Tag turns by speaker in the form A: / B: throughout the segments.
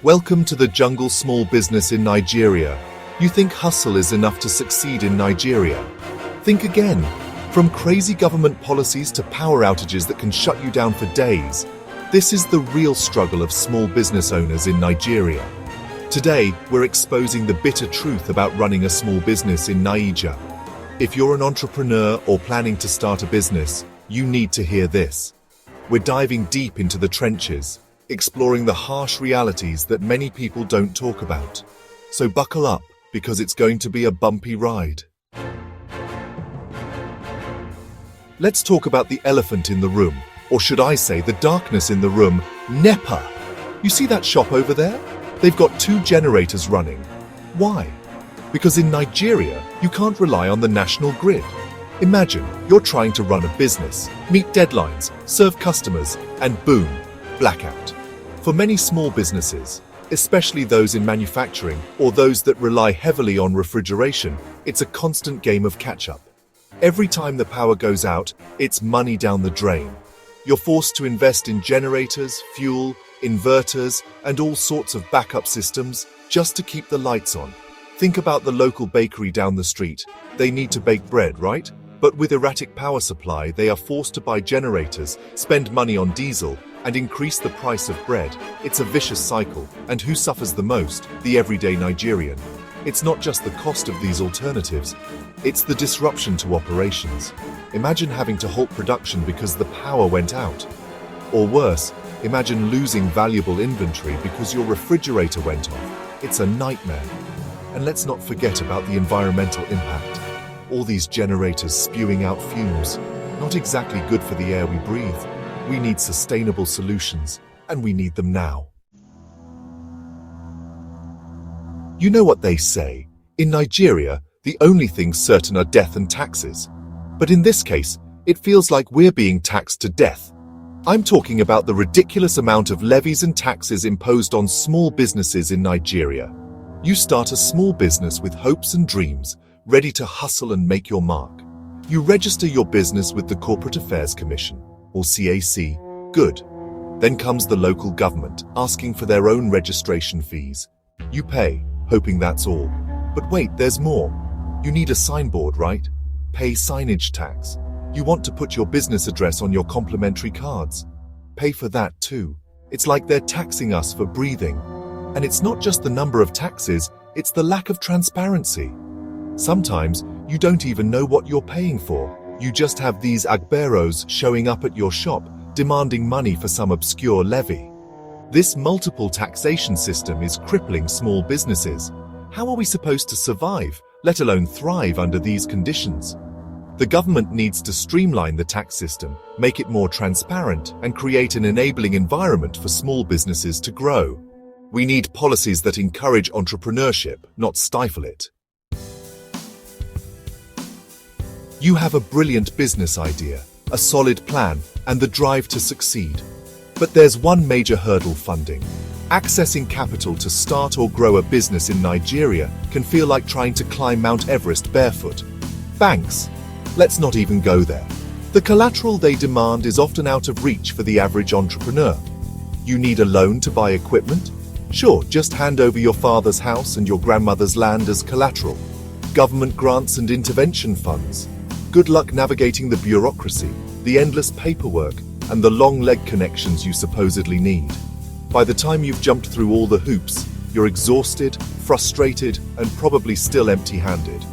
A: Welcome to the jungle small business in Nigeria. You think hustle is enough to succeed in Nigeria? Think again. From crazy government policies to power outages that can shut you down for days, this is the real struggle of small business owners in Nigeria. Today, we're exposing the bitter truth about running a small business in Naija. If you're an entrepreneur or planning to start a business, you need to hear this. We're diving deep into the trenches, exploring the harsh realities that many people don't talk about. So buckle up, because it's going to be a bumpy ride. Let's talk about the elephant in the room, or should I say the darkness in the room, NEPA. You see that shop over there? They've got 2 generators running. Why? Because in Nigeria, you can't rely on the national grid. Imagine you're trying to run a business, meet deadlines, serve customers, and boom, blackout. For many small businesses, especially those in manufacturing or those that rely heavily on refrigeration, it's a constant game of catch-up. Every time the power goes out, it's money down the drain. You're forced to invest in generators, fuel, inverters, and all sorts of backup systems just to keep the lights on. Think about the local bakery down the street. They need to bake bread, right? But with erratic power supply, they are forced to buy generators, spend money on diesel, and increase the price of bread. It's a vicious cycle, and who suffers the most? The everyday Nigerian. It's not just the cost of these alternatives, it's the disruption to operations. Imagine having to halt production because the power went out. Or worse, imagine losing valuable inventory because your refrigerator went off. It's a nightmare. And let's not forget about the environmental impact. All these generators spewing out fumes, not exactly good for the air we breathe. We need sustainable solutions, and we need them now. You know what they say, in Nigeria, the only things certain are death and taxes. But in this case, it feels like we're being taxed to death. I'm talking about the ridiculous amount of levies and taxes imposed on small businesses in Nigeria. You start a small business with hopes and dreams, ready to hustle and make your mark. You register your business with the Corporate Affairs Commission, or CAC, good. Then comes the local government, asking for their own registration fees. You pay, hoping that's all. But wait, there's more. You need a signboard, right? Pay signage tax. You want to put your business address on your complimentary cards. Pay for that too. It's like they're taxing us for breathing. And it's not just the number of taxes, it's the lack of transparency. Sometimes, you don't even know what you're paying for. You just have these agberos showing up at your shop, demanding money for some obscure levy. This multiple taxation system is crippling small businesses. How are we supposed to survive, let alone thrive under these conditions? The government needs to streamline the tax system, make it more transparent, and create an enabling environment for small businesses to grow. We need policies that encourage entrepreneurship, not stifle it. You have a brilliant business idea, a solid plan, and the drive to succeed. But there's one major hurdle: funding. Accessing capital to start or grow a business in Nigeria can feel like trying to climb Mount Everest barefoot. Banks? Let's not even go there. The collateral they demand is often out of reach for the average entrepreneur. You need a loan to buy equipment? Sure, just hand over your father's house and your grandmother's land as collateral. Government grants and intervention funds. Good luck navigating the bureaucracy, the endless paperwork, and the long leg connections you supposedly need. By the time you've jumped through all the hoops, you're exhausted, frustrated, and probably still empty-handed.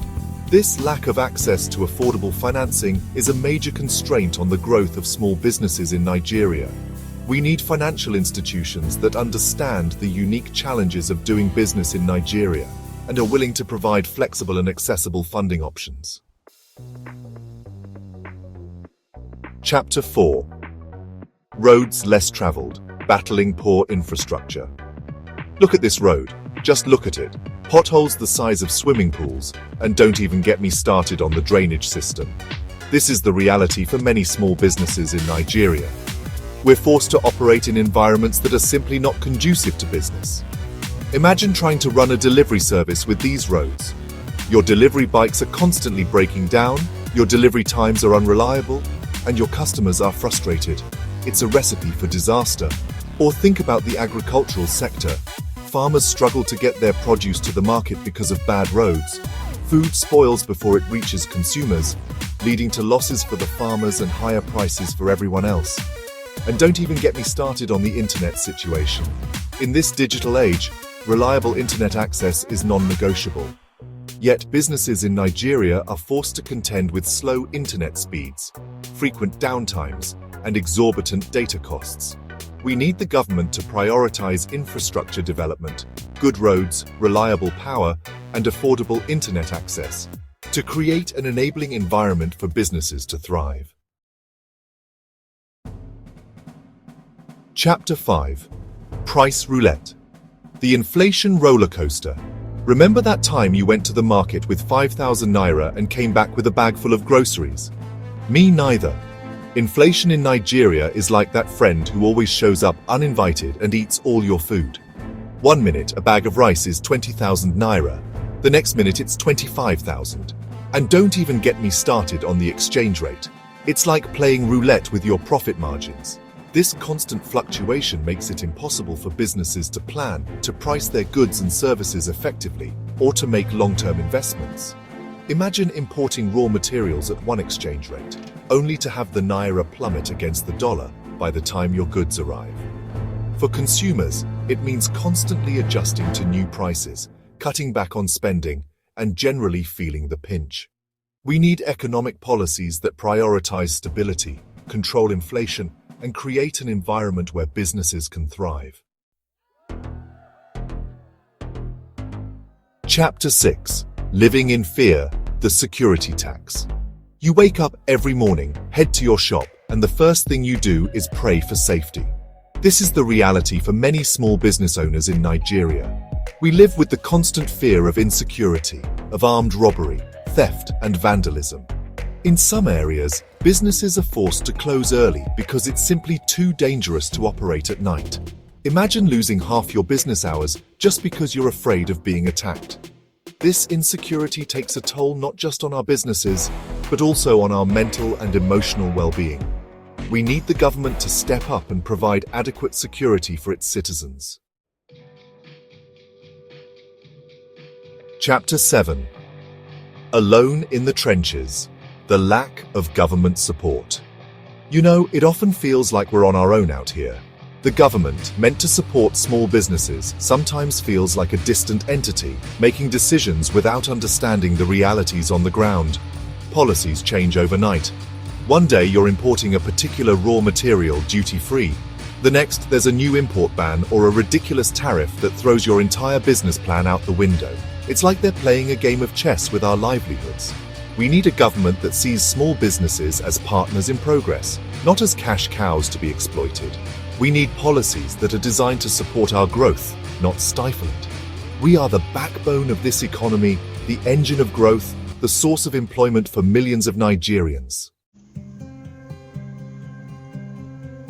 A: This lack of access to affordable financing is a major constraint on the growth of small businesses in Nigeria. We need financial institutions that understand the unique challenges of doing business in Nigeria and are willing to provide flexible and accessible funding options. Chapter 4. Roads less traveled, battling poor infrastructure. Look at this road. Just look at it. Potholes the size of swimming pools, and don't even get me started on the drainage system. This is the reality for many small businesses in Nigeria. We're forced to operate in environments that are simply not conducive to business. Imagine trying to run a delivery service with these roads. Your delivery bikes are constantly breaking down, your delivery times are unreliable, and your customers are frustrated. It's a recipe for disaster. Or think about the agricultural sector. Farmers struggle to get their produce to the market because of bad roads. Food spoils before it reaches consumers, leading to losses for the farmers and higher prices for everyone else. And don't even get me started on the internet situation. In this digital age, reliable internet access is non-negotiable. Yet businesses in Nigeria are forced to contend with slow internet speeds, frequent downtimes, and exorbitant data costs. We need the government to prioritize infrastructure development, good roads, reliable power, and affordable internet access to create an enabling environment for businesses to thrive. Chapter 5. Price Roulette. The inflation roller coaster. Remember that time you went to the market with 5,000 naira and came back with a bag full of groceries? Me neither. Inflation in Nigeria is like that friend who always shows up uninvited and eats all your food. 1 minute a bag of rice is 20,000 naira, the next minute it's 25,000. And don't even get me started on the exchange rate. It's like playing roulette with your profit margins. This constant fluctuation makes it impossible for businesses to plan, to price their goods and services effectively, or to make long-term investments. Imagine importing raw materials at one exchange rate, only to have the naira plummet against the dollar by the time your goods arrive. For consumers, it means constantly adjusting to new prices, cutting back on spending, and generally feeling the pinch. We need economic policies that prioritize stability, control inflation, and create an environment where businesses can thrive. Chapter 6. Living in Fear, the Security Tax. You wake up every morning, head to your shop, and the first thing you do is pray for safety. This is the reality for many small business owners in Nigeria. We live with the constant fear of insecurity, of armed robbery, theft, and vandalism. In some areas, businesses are forced to close early because it's simply too dangerous to operate at night. Imagine losing half your business hours just because you're afraid of being attacked. This insecurity takes a toll not just on our businesses, but also on our mental and emotional well-being. We need the government to step up and provide adequate security for its citizens. Chapter 7. Alone in the Trenches. The lack of government support. You know, it often feels like we're on our own out here. The government, meant to support small businesses, sometimes feels like a distant entity, making decisions without understanding the realities on the ground. Policies change overnight. One day you're importing a particular raw material duty-free. The next, there's a new import ban or a ridiculous tariff that throws your entire business plan out the window. It's like they're playing a game of chess with our livelihoods. We need a government that sees small businesses as partners in progress, not as cash cows to be exploited. We need policies that are designed to support our growth, not stifle it. We are the backbone of this economy, the engine of growth, the source of employment for millions of Nigerians.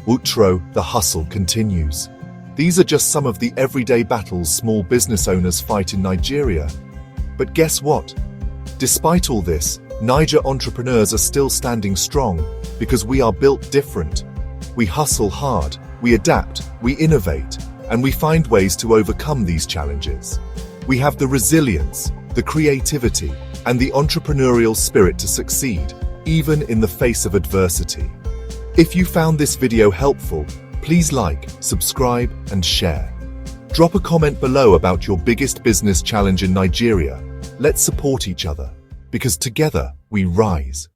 A: Outro, the hustle continues. These are just some of the everyday battles small business owners fight in Nigeria. But guess what? Despite all this, Niger entrepreneurs are still standing strong because we are built different. We hustle hard, we adapt, we innovate, and we find ways to overcome these challenges. We have the resilience, the creativity, and the entrepreneurial spirit to succeed, even in the face of adversity. If you found this video helpful, please like, subscribe, and share. Drop a comment below about your biggest business challenge in Nigeria. Let's support each other, because together we rise.